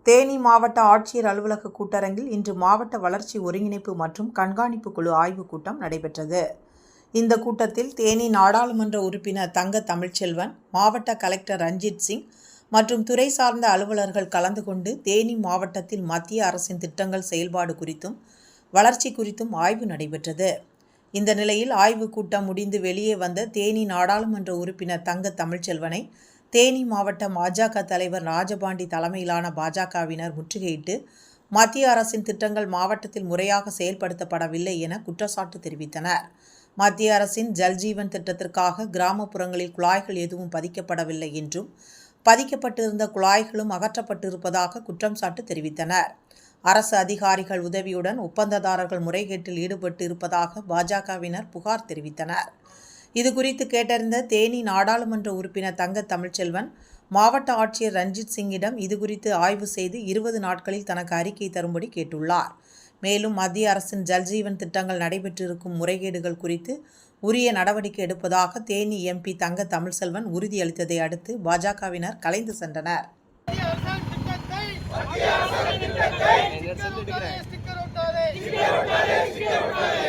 தேனி மாவட்ட ஆட்சியர் அலுவலக கூட்டரங்கில் இன்று மாவட்ட வளர்ச்சி ஒருங்கிணைப்பு மற்றும் கண்காணிப்பு குழு ஆய்வுக் கூட்டம் நடைபெற்றது. இந்த கூட்டத்தில் தேனி நாடாளுமன்ற உறுப்பினர் தங்க தமிழ்ச்செல்வன், மாவட்ட கலெக்டர் ரஞ்சித் சிங் மற்றும் துறை சார்ந்த அலுவலர்கள் கலந்து கொண்டு தேனி மாவட்டத்தில் மத்திய அரசின் திட்டங்கள் செயல்பாடு குறித்தும் வளர்ச்சி குறித்தும் ஆய்வு நடைபெற்றது. இந்த நிலையில் ஆய்வுக் கூட்டம் முடிந்து வெளியே வந்த தேனி நாடாளுமன்ற உறுப்பினர் தங்க தமிழ்ச்செல்வனை தேனி மாவட்ட பாஜக தலைவர் ராஜபாண்டி தலைமையிலான பாஜகவினர் முற்றுகையிட்டு மத்திய அரசின் திட்டங்கள் மாவட்டத்தில் முறையாக செயல்படுத்தப்படவில்லை என குற்றச்சாட்டு தெரிவித்தனர். மத்திய அரசின் ஜல்ஜீவன் திட்டத்திற்காக கிராமப்புறங்களில் குழாய்கள் எதுவும் பதிக்கப்படவில்லை என்றும், பதிக்கப்பட்டிருந்த குழாய்களும் அகற்றப்பட்டிருப்பதாக குற்றம் சாட்டு தெரிவித்தனர். அரசு அதிகாரிகள் உதவியுடன் ஒப்பந்ததாரர்கள் முறைகேட்டில் ஈடுபட்டு இருப்பதாக பாஜகவினர் புகார் தெரிவித்தனர். இதுகுறித்து கேட்டறிந்த தேனி நாடாளுமன்ற உறுப்பினர் தங்க தமிழ்ச்செல்வன், மாவட்ட ஆட்சியர் ரஞ்சித் சிங்கிடம் இதுகுறித்து ஆய்வு செய்து 20 நாட்களில் தனக்கு அறிக்கை தரும்படி கேட்டுள்ளார். மேலும் மத்திய அரசின் ஜல்ஜீவன் திட்டங்கள் நடைபெற்றிருக்கும் முறைகேடுகள் குறித்து உரிய நடவடிக்கை எடுப்பதாக தேனி எம்பி தங்க தமிழ்செல்வன் உறுதியளித்ததை அடுத்து பாஜகவினர் கலைந்து சென்றனர். மத்திய அரசின் திட்டத்தை